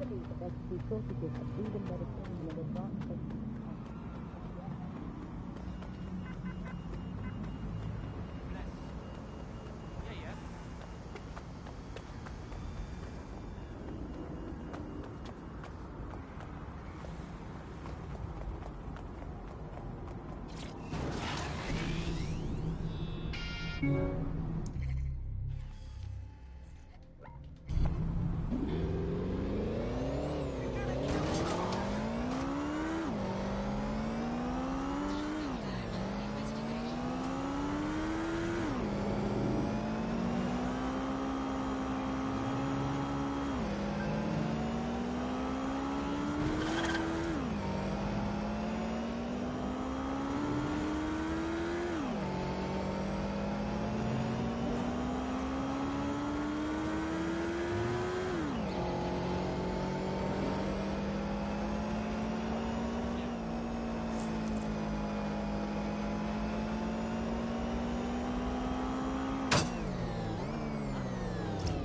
believe that there should be shortages of vegan medicine and advanced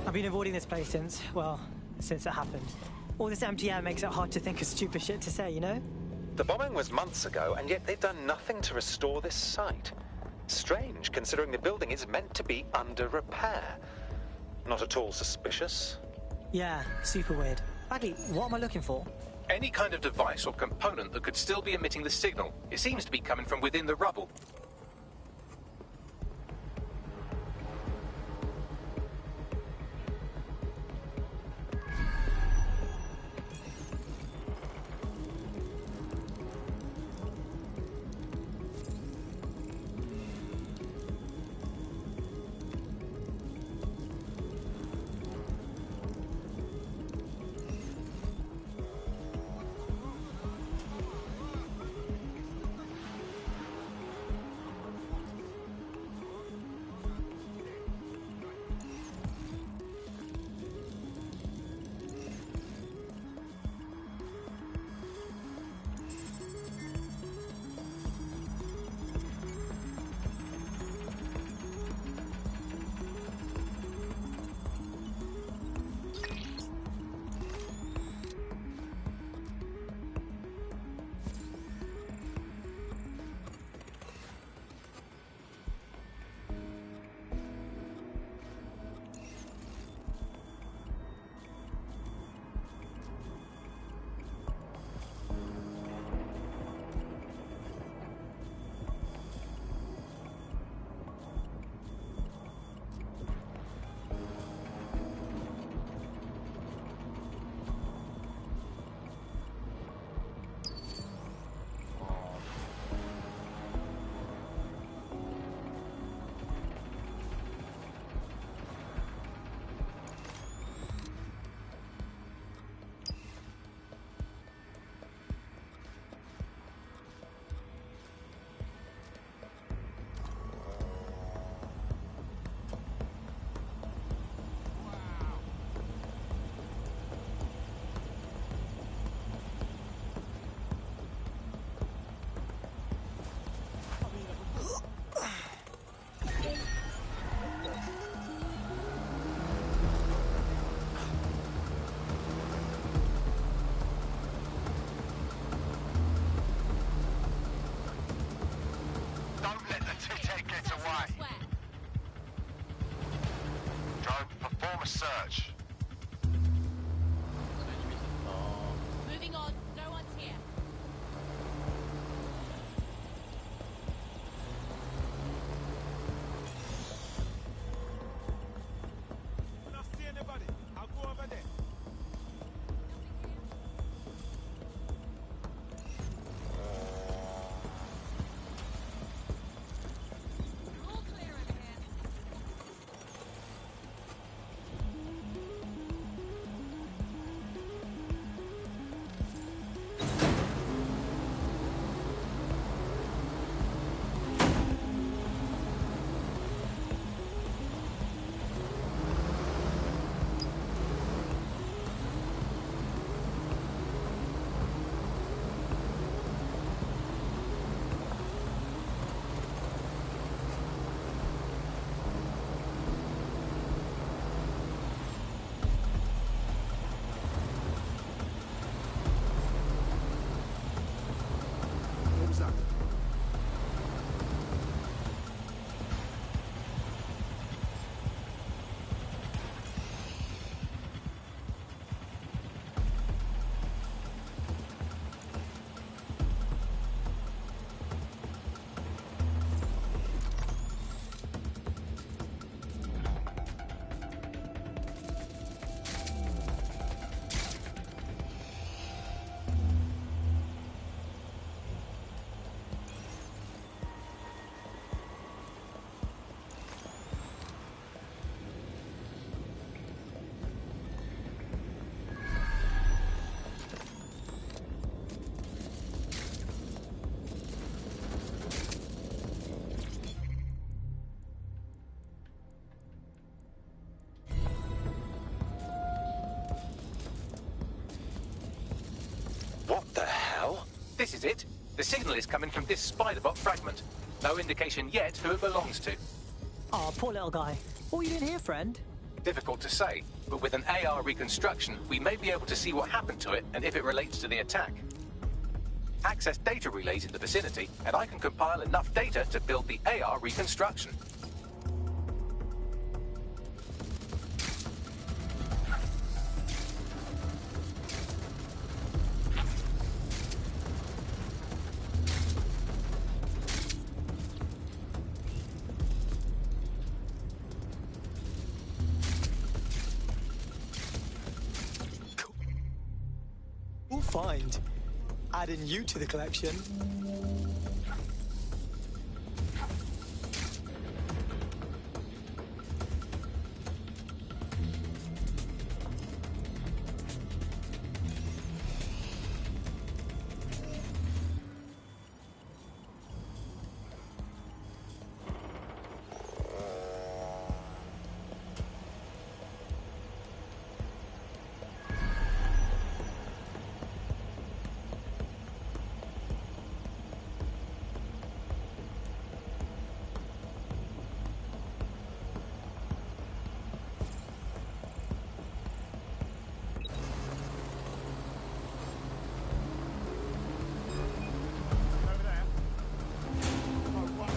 I've been avoiding this place since it happened. All this empty air makes it hard to think of stupid shit to say, you know? The bombing was months ago, and yet they've done nothing to restore this site. Strange, considering the building is meant to be under repair. Not at all suspicious? Yeah, super weird. Baggy, what am I looking for? Any kind of device or component that could still be emitting the signal. It seems to be coming from within the rubble. Search. Moving on, no one's here. I don't see anybody. I'll go over there. All clear over here. This is it. The signal is coming from this spider-bot fragment. No indication yet who it belongs to. Oh, poor little guy. What are you doing here, friend? Difficult to say, but with an AR reconstruction, we may be able to see what happened to it and if it relates to the attack. Access data relays in the vicinity, and I can compile enough data to build the AR reconstruction. We'll find. Adding you to the collection. Over there. Oh, what?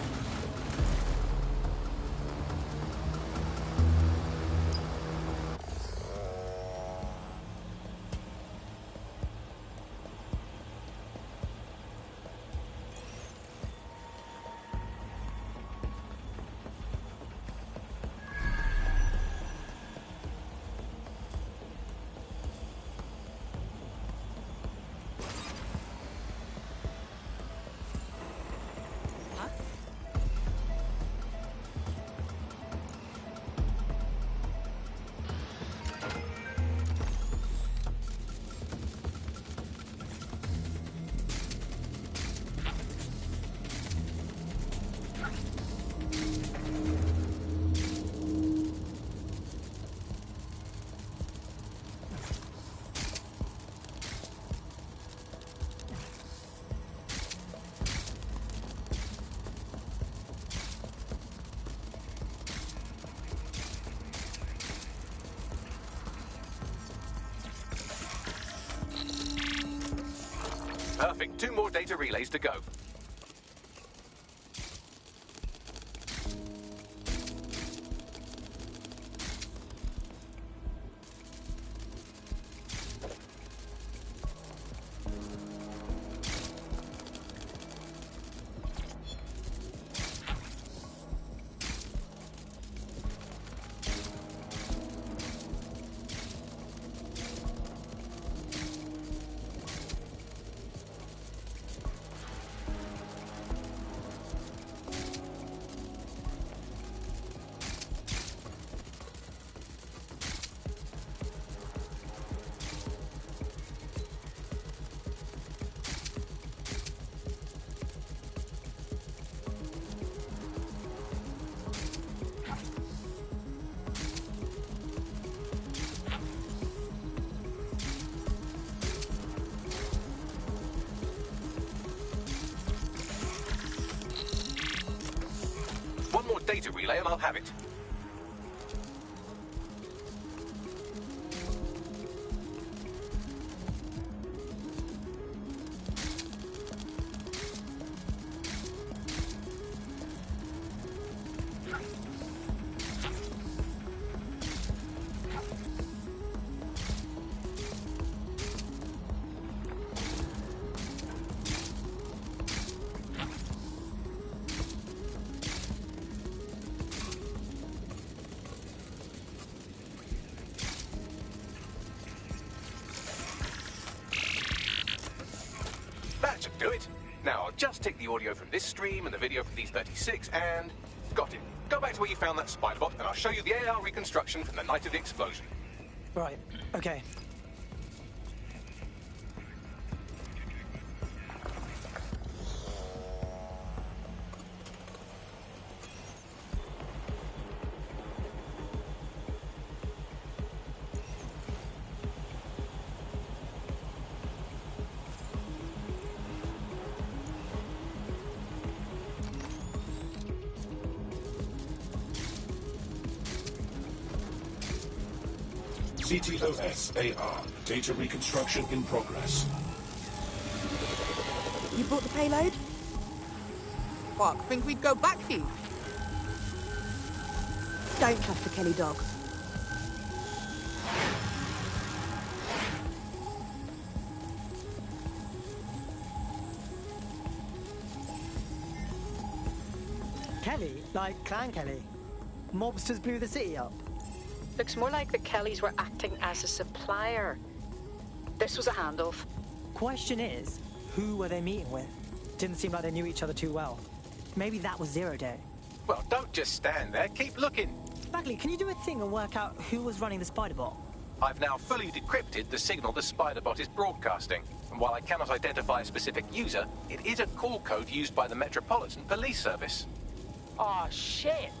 Perfect. 2 more data relays to go. One more data relay and I'll have it. That should do it. Now, I'll just take the audio from this stream and the video from these 36 and... Got it. Go back to where you found that spider-bot and I'll show you the AR reconstruction from the night of the explosion. Right, okay. CTOS-AR. Data reconstruction in progress. You brought the payload? Fuck, think we'd go back here? Don't trust the Kelly dog. Kelly? Like Clan Kelly? Mobsters blew the city up? Looks more like the Kellys were acting as a supplier. This was a handoff. Question is, who were they meeting with? Didn't seem like they knew each other too well. Maybe that was Zero Day. Well, don't just stand there. Keep looking. Bagley, can you do a thing and work out who was running the spider bot? I've now fully decrypted the signal the Spider-Bot is broadcasting. And while I cannot identify a specific user, it is a call code used by the Metropolitan Police Service. Aw, shit!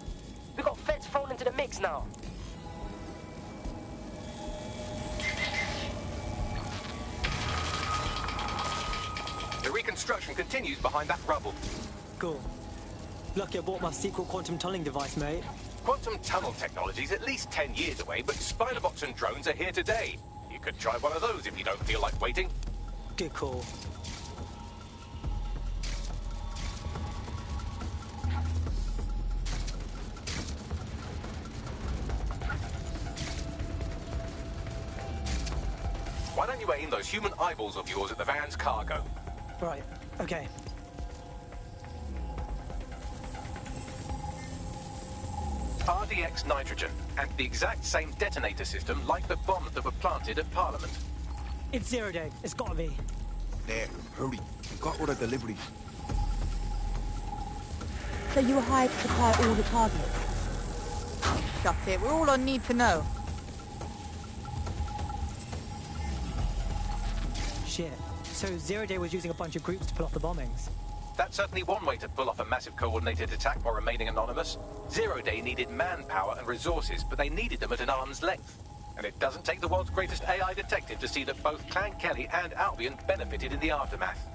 We got feds thrown into the mix now. The reconstruction continues behind that rubble. Cool. Lucky I bought my secret quantum tunneling device, mate. Quantum tunnel technology is at least 10 years away, but Spider-Bots and drones are here today. You could try one of those if you don't feel like waiting. Good call. Why don't you aim those human eyeballs of yours at the van's cargo? Right, okay. RDX nitrogen, and the exact same detonator system like the bombs that were planted at Parliament. It's Zero Day. It's gotta be. There, hurry. We got all the deliveries. So you were hired to supply all the targets? That's it, we're all I need to know. Shit. So Zero Day was using a bunch of groups to pull off the bombings. That's certainly one way to pull off a massive coordinated attack while remaining anonymous. Zero Day needed manpower and resources, but they needed them at an arm's length. And it doesn't take the world's greatest AI detective to see that both Clan Kelly and Albion benefited in the aftermath.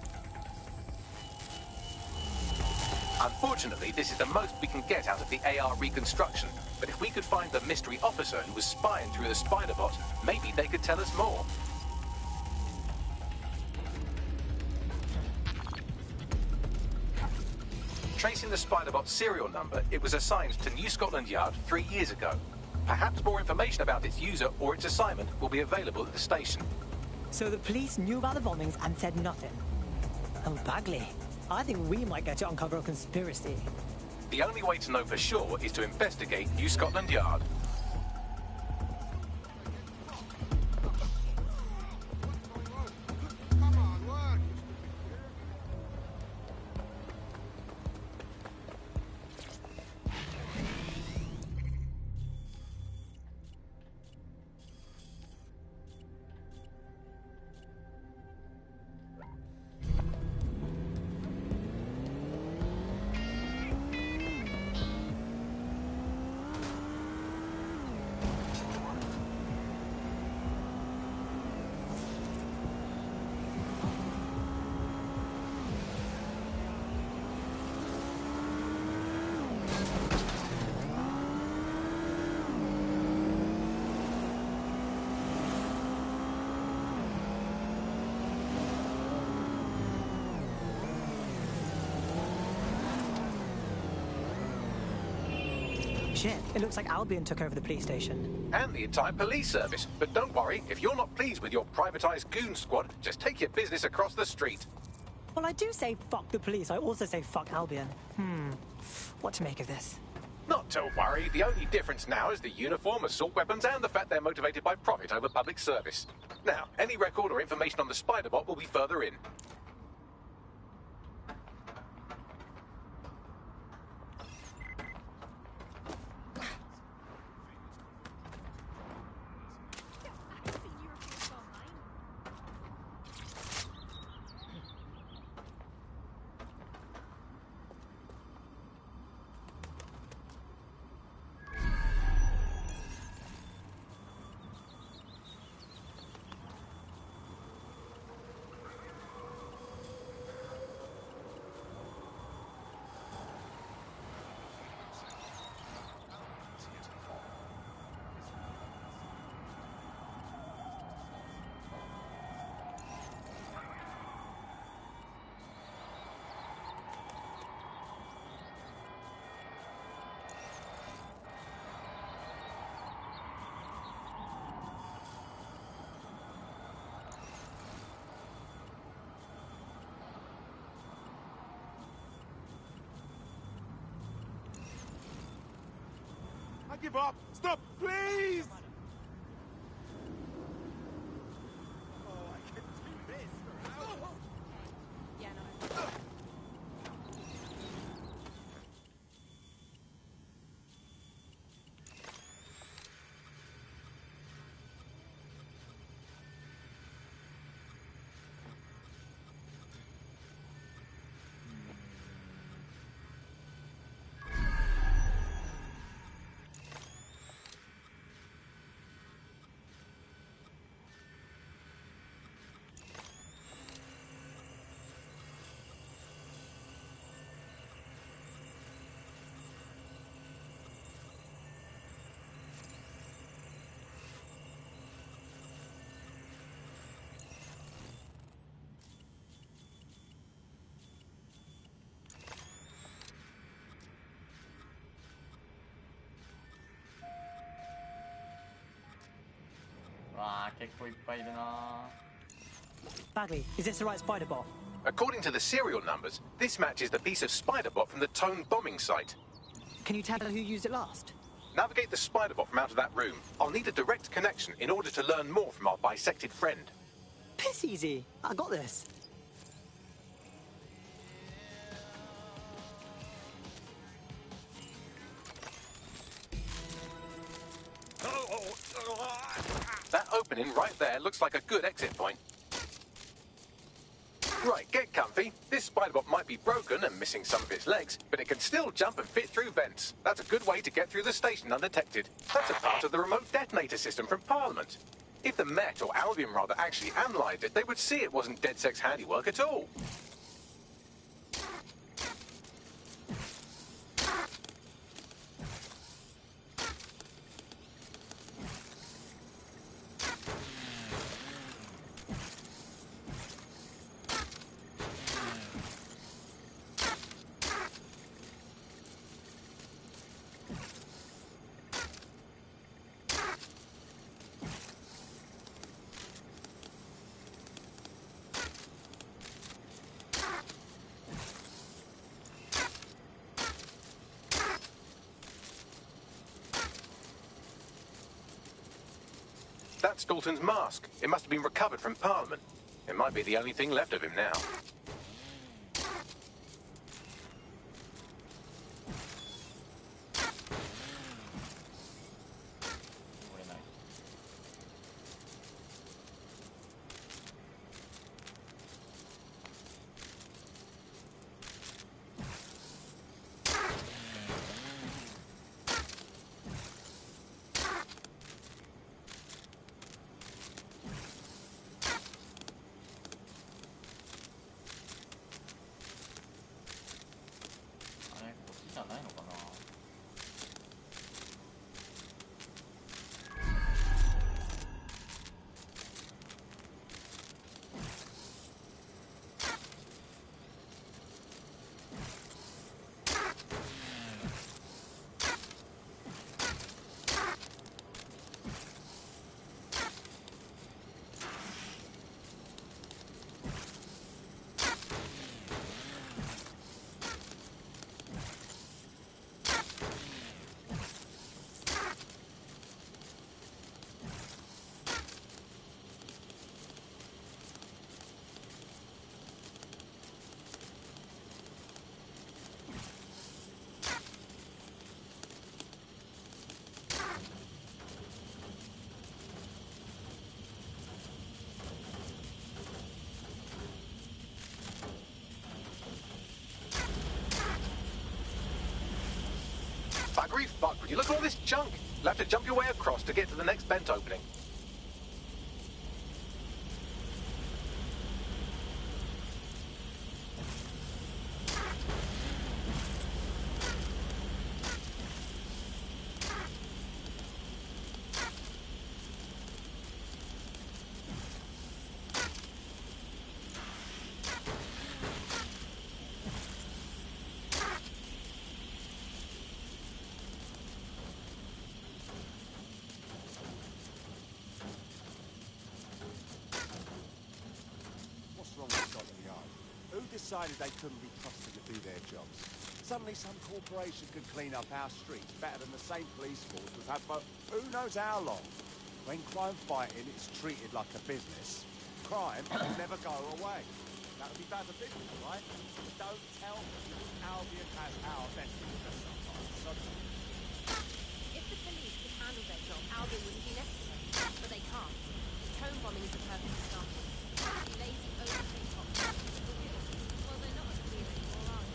Unfortunately, this is the most we can get out of the AR reconstruction. But if we could find the mystery officer who was spying through the Spider-Bot, maybe they could tell us more. Tracing the Spider-Bot's serial number, it was assigned to New Scotland Yard 3 years ago. Perhaps more information about its user or its assignment will be available at the station. So the police knew about the bombings and said nothing. Oh, Bagley. I think we might get to uncover a conspiracy. The only way to know for sure is to investigate New Scotland Yard. Shit, it looks like Albion took over the police station. And the entire police service. But don't worry, if you're not pleased with your privatized goon squad, just take your business across the street. Well, I do say fuck the police. I also say fuck Albion. What to make of this? Not to worry, the only difference now is the uniform, assault weapons, and the fact they're motivated by profit over public service. Now, any record or information on the Spider-Bot will be further in. give up. Stop, please. Oh, I can do this for hours. Yeah, no. Bagley, is this the right spider bot? According to the serial numbers, this matches the piece of spider bot from the Tone bombing site. Can you tell who used it last? Navigate the spider bot from out of that room. I'll need a direct connection in order to learn more from our bisected friend. Piss easy. I got this. That opening right there looks like a good exit point. Right, get comfy. This spider bot might be broken and missing some of its legs, but it can still jump and fit through vents. That's a good way to get through the station undetected. That's a part of the remote detonator system from Parliament. If the Met, or Albion rather, actually analysed it, they would see it wasn't DedSec's handiwork at all. That's Dalton's mask. It must have been recovered from Parliament. It might be the only thing left of him now. Buggery fuck, would you look at all this junk? You'll have to jump your way across to get to the next vent opening. Decided they couldn't be trusted to do their jobs. Suddenly some corporation could clean up our streets better than the same police force we've had for who knows how long. When crime fighting is treated like a business, crime will never go away. That would be bad for business, right? Don't tell me Albion has our best interest sometimes. So If the police could handle their job, Albion wouldn't be necessary. But they can't. Home bombing is a perfect example. Lazy, overpaid cops. Well, they're not as clear anymore, are they?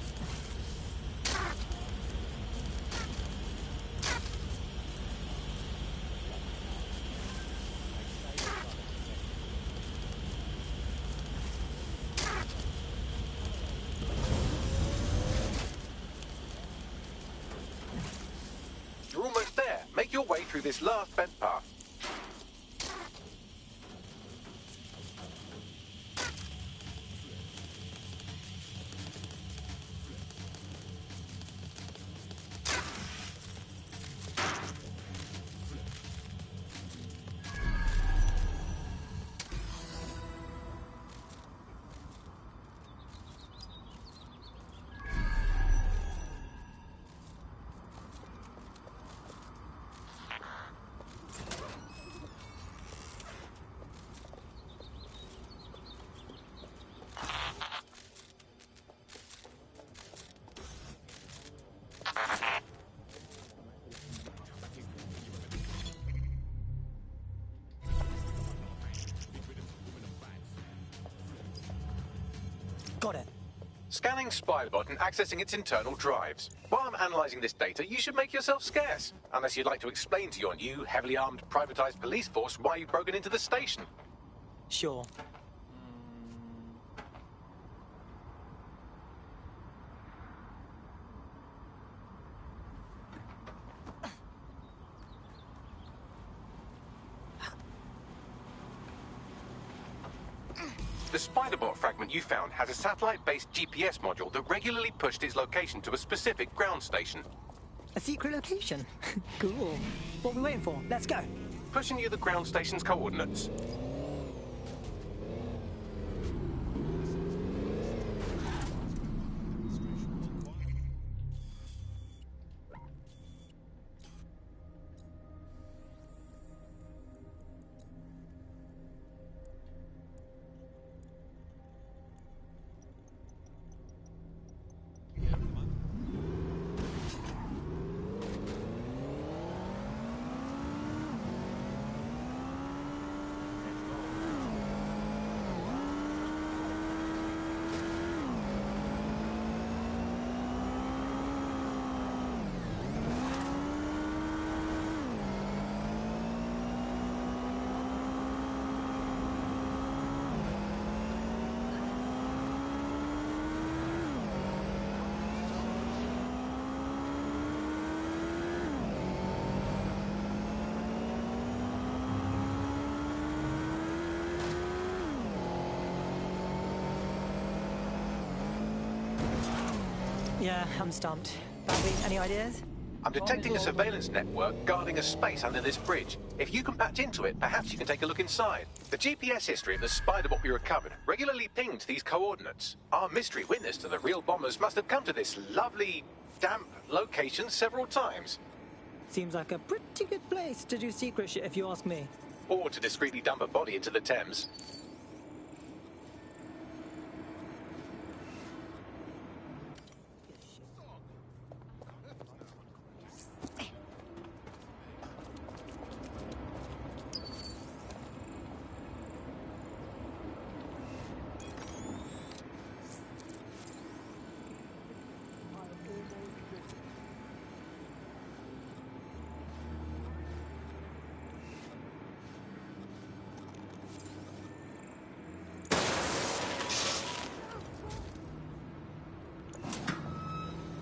You're almost there. Make your way through this last bent path. Got it. Scanning Spiderbot and accessing its internal drives. While I'm analysing this data, you should make yourself scarce. Unless you'd like to explain to your new, heavily armed, privatised police force why you've broken into the station. Sure. The Spiderbot fragment you found has a satellite-based GPS module that regularly pushed its location to a specific ground station. A secret location? Cool. What are we waiting for? Let's go. Pushing you the ground station's coordinates. Yeah, I'm stumped. Badly, any ideas? I'm detecting a surveillance network guarding a space under this bridge. If you can patch into it, perhaps you can take a look inside. The GPS history of the Spiderbot we recovered regularly pinged these coordinates. Our mystery witness to the real bombers must have come to this lovely, damp location several times. Seems like a pretty good place to do secret shit, if you ask me. Or to discreetly dump a body into the Thames.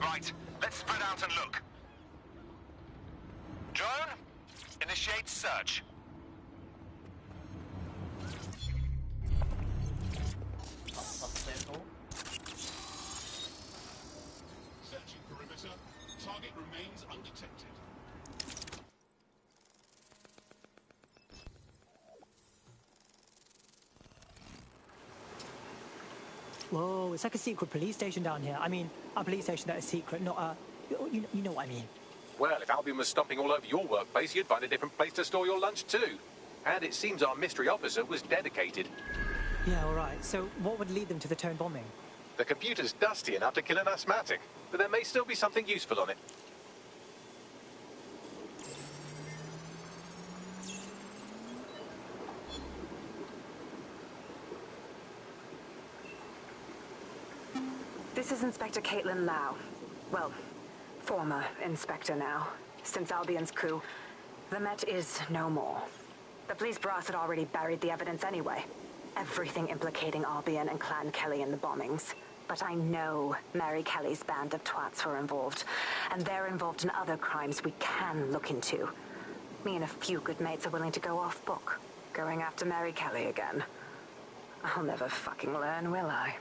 Right, let's spread out and look. Drone, initiate search. Searching perimeter. Target remains undetected. Whoa, it's like a secret police station down here. I mean, a police station that is secret, not a... You know what I mean. Well, if Albion was stomping all over your workplace, you'd find a different place to store your lunch too. And it seems our mystery officer was dedicated. Yeah, all right. So what would lead them to the Tone bombing? The computer's dusty enough to kill an asthmatic, but there may still be something useful on it. This is Inspector Caitlin Lau. Well, former Inspector now. Since Albion's coup, the Met is no more. The police brass had already buried the evidence anyway. Everything implicating Albion and Clan Kelly in the bombings. But I know Mary Kelly's band of twats were involved. And they're involved in other crimes we can look into. Me and a few good mates are willing to go off book. Going after Mary Kelly again. I'll never fucking learn, will I?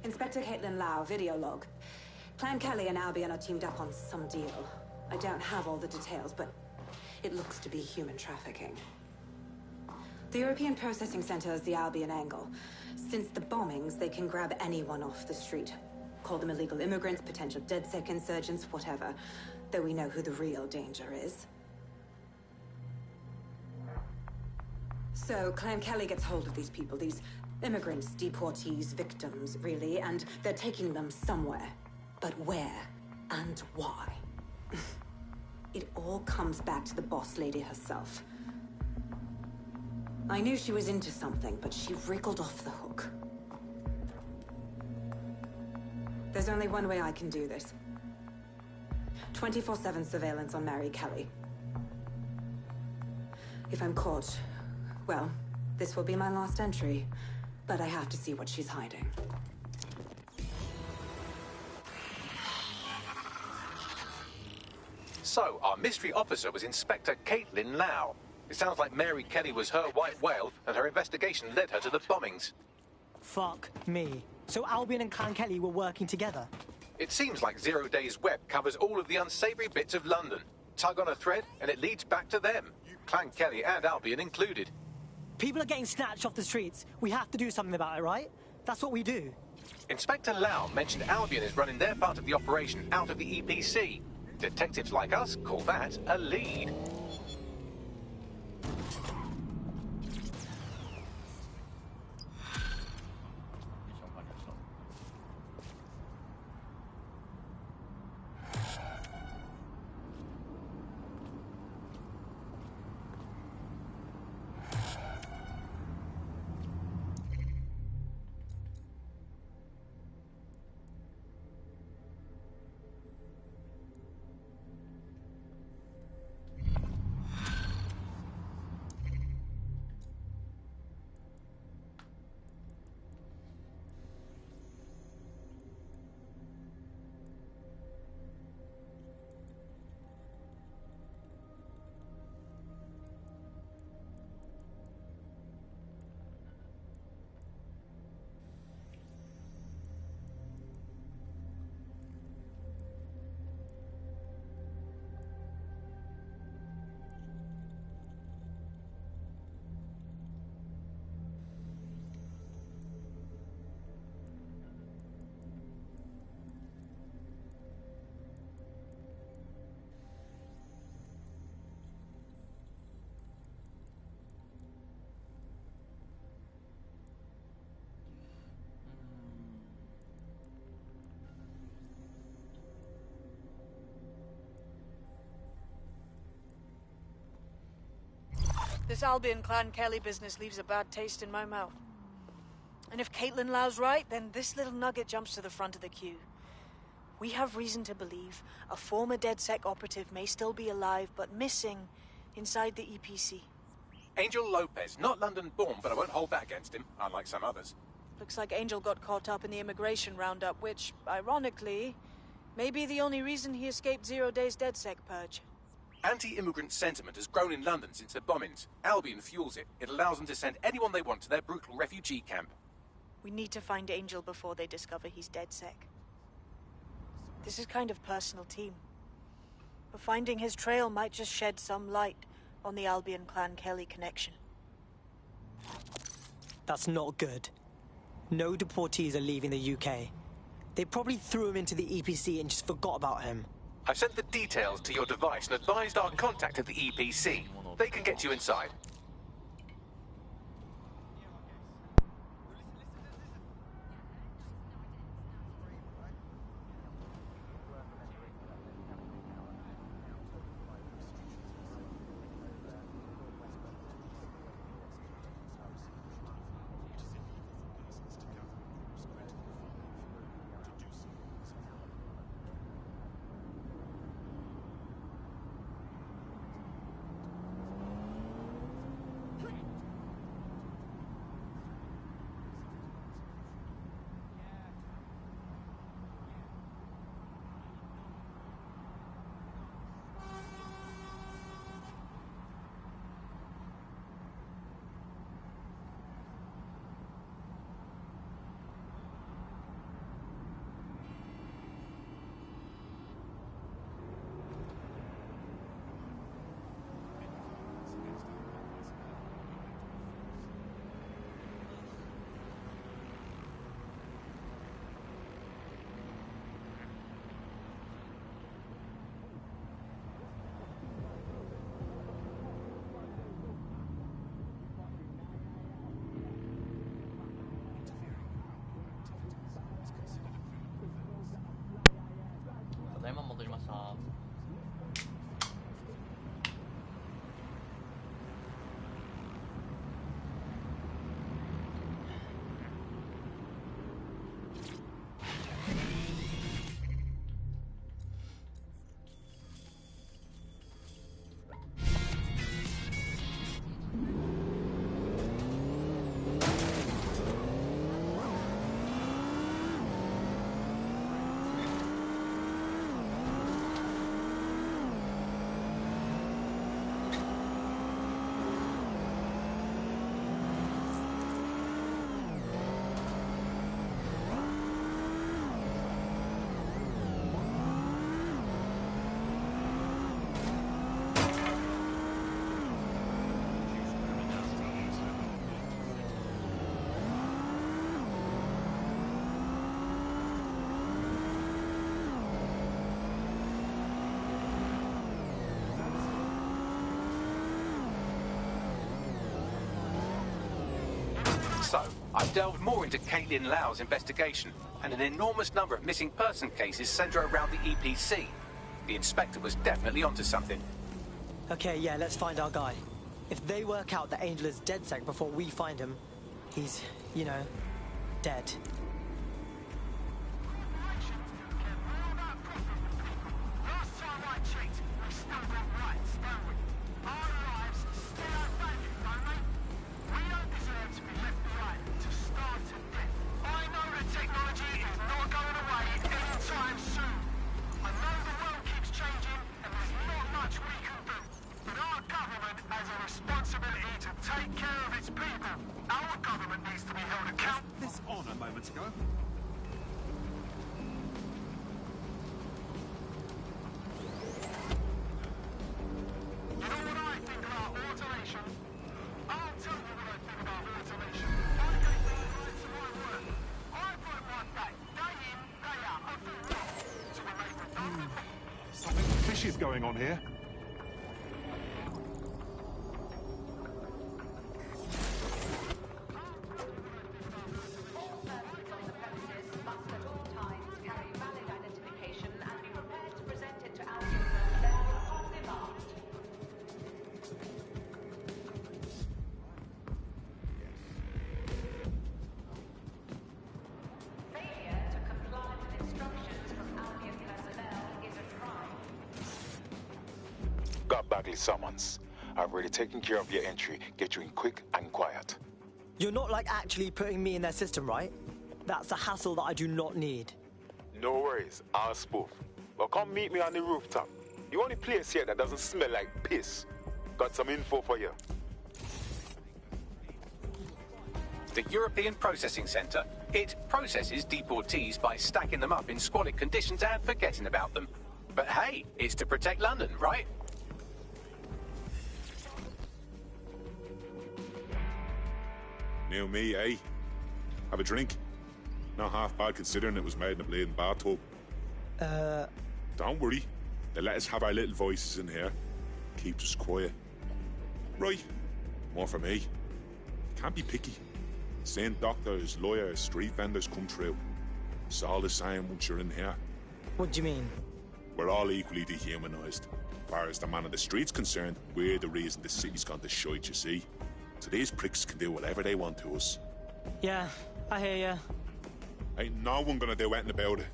Inspector Caitlin Lau, video log. Clan Kelly and Albion are teamed up on some deal. I don't have all the details, but it looks to be human trafficking. The European Processing Center is the Albion angle. Since the bombings, they can grab anyone off the street. Call them illegal immigrants, potential DedSec insurgents, whatever. Though we know who the real danger is. So, Clan Kelly gets hold of these people, these immigrants, deportees, victims, really, and they're taking them somewhere. But where and why? It all comes back to the boss lady herself. I knew she was into something, but she wriggled off the hook. There's only one way I can do this. 24/7 surveillance on Mary Kelly. If I'm caught, well, this will be my last entry. But I have to see what she's hiding. So, our mystery officer was Inspector Caitlin Lau. It sounds like Mary Kelly was her white whale, and her investigation led her to the bombings. Fuck me. So Albion and Clan Kelly were working together? It seems like Zero Days Web covers all of the unsavory bits of London. Tug on a thread, and it leads back to them. Clan Kelly and Albion included. People are getting snatched off the streets. We have to do something about it, right? That's what we do. Inspector Lau mentioned Albion is running their part of the operation out of the EPC. Detectives like us call that a lead. This Albion Clan Kelly business leaves a bad taste in my mouth. And if Caitlin Lau's right, then this little nugget jumps to the front of the queue. We have reason to believe a former DedSec operative may still be alive, but missing inside the EPC. Angel Lopez, not London-born, but I won't hold that against him, unlike some others. Looks like Angel got caught up in the immigration roundup, which, ironically, may be the only reason he escaped 0 Days DedSec purge. Anti-immigrant sentiment has grown in London since the bombings. Albion fuels it. It allows them to send anyone they want to their brutal refugee camp. We need to find Angel before they discover he's DedSec. This is kind of personal, team. But finding his trail might just shed some light on the Albion Clan Kelly connection. That's not good. No deportees are leaving the UK. They probably threw him into the EPC and just forgot about him. I've sent the details to your device and advised our contact at the EPC. They can get you inside. So, I've delved more into Caitlin Lau's investigation, and an enormous number of missing person cases centre around the EPC. The inspector was definitely onto something. Okay, yeah, let's find our guy. If they work out that Angel is DedSec before we find him, he's, you know, dead. Going on here? Summons. I've already taken care of your entry. Get you in quick and quiet. You're not like actually putting me in their system, right? That's a hassle that I do not need. No worries, I'll spoof. Well, come meet me on the rooftop. The only place here that doesn't smell like piss. Got some info for you. The European Processing Centre. It processes deportees by stacking them up in squalid conditions and forgetting about them. But hey, it's to protect London, right? New me, eh? Have a drink? Not half bad considering it was made in a bleeding bathtub. Don't worry. They let us have our little voices in here. Keeps us quiet. Right. More for me. Can't be picky. Seeing doctors, lawyers, street vendors come through. It's all the same once you're in here. What do you mean? We're all equally dehumanised. As far as the man on the street's concerned, we're the reason the city's gone to shite, you see. So these pricks can do whatever they want to us. Yeah, I hear ya. Ain't no one gonna do anything about it.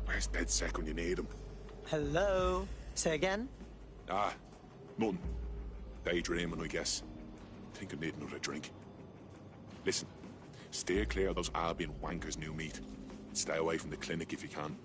Where's DedSec when you need him? Hello? Say again? Ah, nothing. Daydreaming, I guess. Think I need another drink. Listen, steer clear of those Albion wankers' new meat. Stay away from the clinic if you can.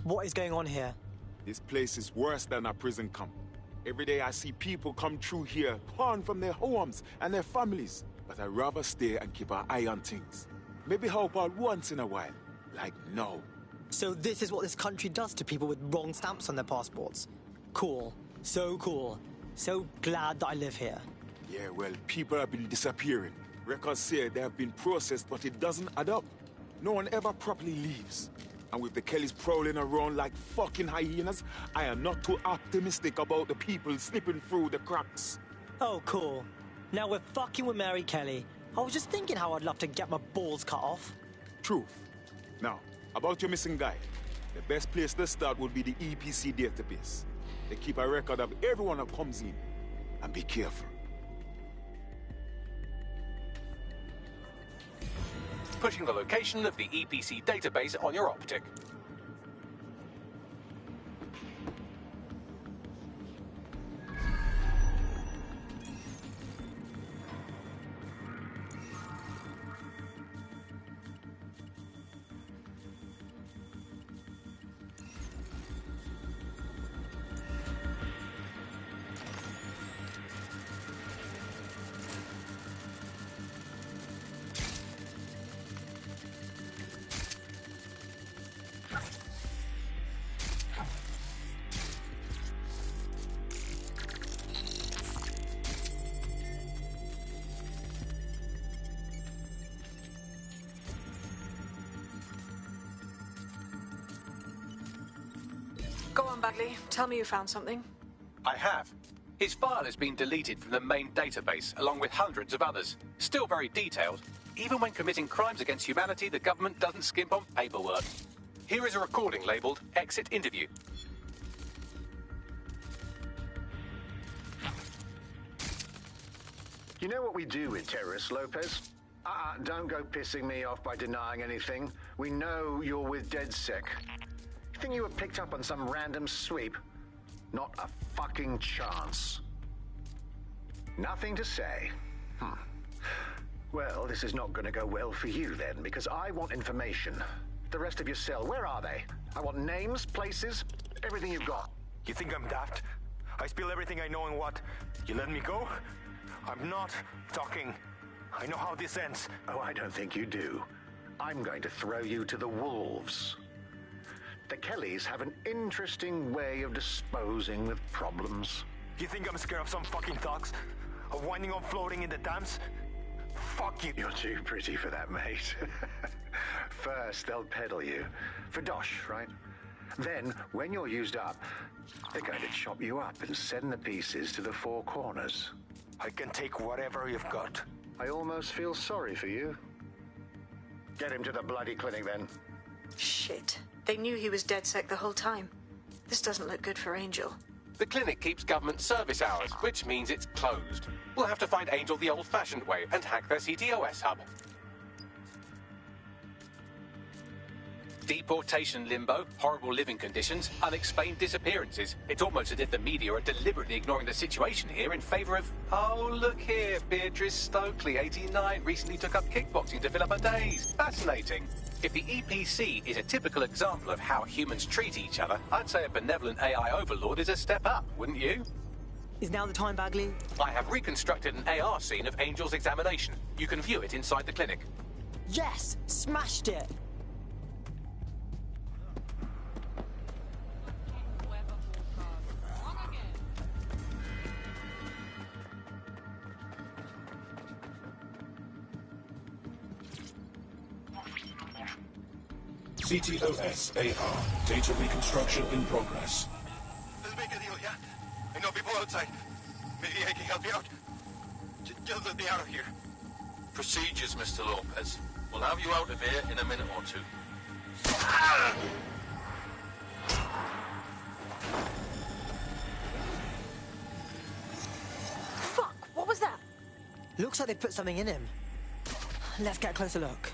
What is going on here? This place is worse than a prison camp. Every day I see people come through here, torn from their homes and their families. But I'd rather stay and keep an eye on things. Maybe help out once in a while. Like now. So this is what this country does to people with wrong stamps on their passports. Cool. So cool. So glad that I live here. Yeah, well, people have been disappearing. Records say they have been processed, but it doesn't add up. No one ever properly leaves. And with the Kellys prowling around like fucking hyenas, I am not too optimistic about the people slipping through the cracks. Oh, cool. Now we're fucking with Mary Kelly. I was just thinking how I'd love to get my balls cut off. Truth. Now, about your missing guy. The best place to start would be the EPC database. They keep a record of everyone that comes in. And be careful. Pushing the location of the EPC database on your optic. Go on, Bagley. Tell me you found something. I have. His file has been deleted from the main database, along with hundreds of others. Still very detailed. Even when committing crimes against humanity, the government doesn't skimp on paperwork. Here is a recording labeled Exit Interview. You know what we do with terrorists, Lopez? Don't go pissing me off by denying anything. We know you're with DedSec. You think you were picked up on some random sweep? Not a fucking chance. Nothing to say. Well, this is not going to go well for you then, because I want information. The rest of your cell, where are they? I want names, places, everything you've got. You think I'm daft? I spill everything I know and what? You let me go? I'm not talking. I know how this ends. Oh, I don't think you do. I'm going to throw you to the wolves. The Kellys have an interesting way of disposing with problems. You think I'm scared of some fucking thugs? Of winding up floating in the dams? Fuck you. You're too pretty for that, mate. First, they'll peddle you. For dosh, right? Then, when you're used up, they're going to chop you up and send the pieces to the four corners. I can take whatever you've got. I almost feel sorry for you. Get him to the bloody clinic, then. Shit. They knew he was DedSec the whole time. This doesn't look good for Angel. The clinic keeps government service hours, which means it's closed. We'll have to find Angel the old-fashioned way and hack their CTOS hub. Deportation limbo, horrible living conditions, unexplained disappearances. It's almost as if the media are deliberately ignoring the situation here in favour of... Oh, look here, Beatrice Stokely, 89, recently took up kickboxing to fill up her days. Fascinating. If the EPC is a typical example of how humans treat each other, I'd say a benevolent AI overlord is a step up, wouldn't you? Is now the time, Bagley? I have reconstructed an AR scene of Angel's examination. You can view it inside the clinic. Yes! Smashed it! CTOS-AR. Data reconstruction in progress. Let's make a deal, yeah? I know people outside. Maybe I can help you out. Just let me out of here. Procedures, Mr. Lopez. We'll have you out of here in a minute or two. Fuck, what was that? Looks like they put something in him. Let's get a closer look.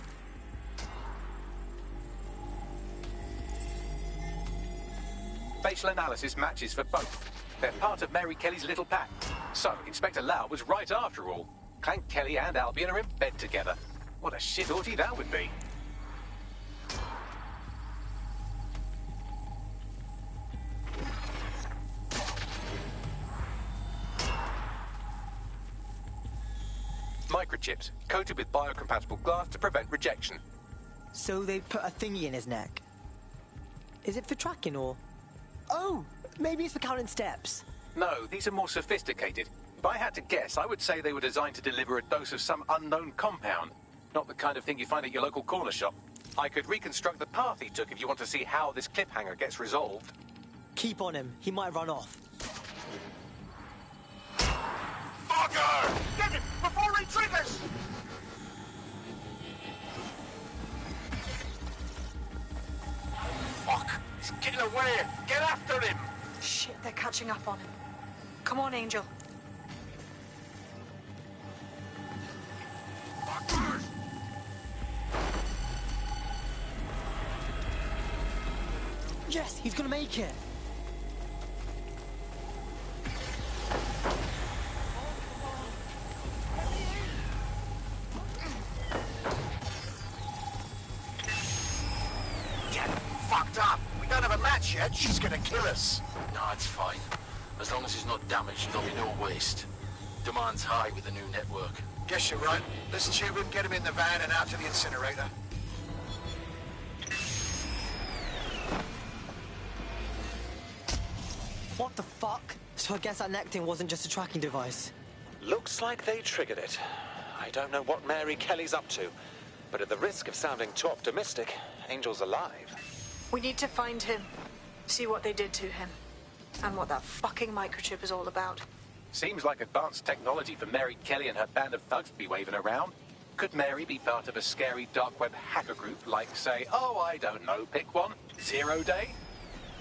Facial analysis matches for both. They're part of Mary Kelly's little pack. So, Inspector Lau was right after all. Clank Kelly and Albion are in bed together. What a shit orgy that would be. Microchips, coated with biocompatible glass to prevent rejection. So they put a thingy in his neck. Is it for tracking or... Oh, maybe it's for counting steps. No, these are more sophisticated. If I had to guess, I would say they were designed to deliver a dose of some unknown compound. Not the kind of thing you find at your local corner shop. I could reconstruct the path he took if you want to see how this cliffhanger gets resolved. Keep on him. He might run off. Fucker! Get him before he triggers! Fuck! He's getting away! Get after him! Shit, they're catching up on him. Come on, Angel. Fuckers! Yes, he's gonna make it. Get fucked up! We don't have a match yet. She's gonna kill us. No, it's fine. As long as he's not damaged, there'll be no waste. Demand's high with the new network. Guess you're right. Let's tube him, get him in the van and out to the incinerator. What the fuck? So I guess that neck thing wasn't just a tracking device. Looks like they triggered it. I don't know what Mary Kelly's up to, but at the risk of sounding too optimistic, Angel's alive. We need to find him. See what they did to him. And what that fucking microchip is all about. Seems like advanced technology for Mary Kelly and her band of thugs to be waving around. Could Mary be part of a scary dark web hacker group like, say, oh, I don't know, pick one, 0 Day?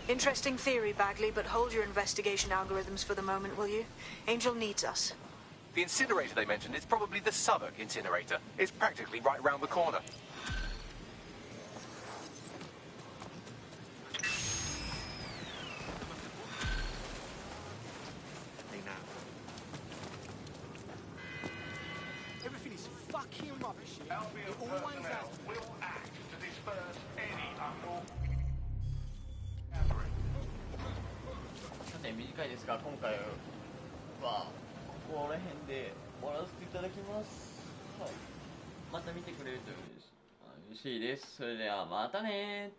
Interesting theory, Bagley, but hold your investigation algorithms for the moment, will you? Angel needs us. The incinerator they mentioned is probably the Southwark incinerator. It's practically right round the corner. Everything is fucking rubbish. Albion personnel will act to disperse any unlawful さて短いですが今回はここら辺で終わらせていただきます。はい。また見てくれると嬉しいです。それではまたね。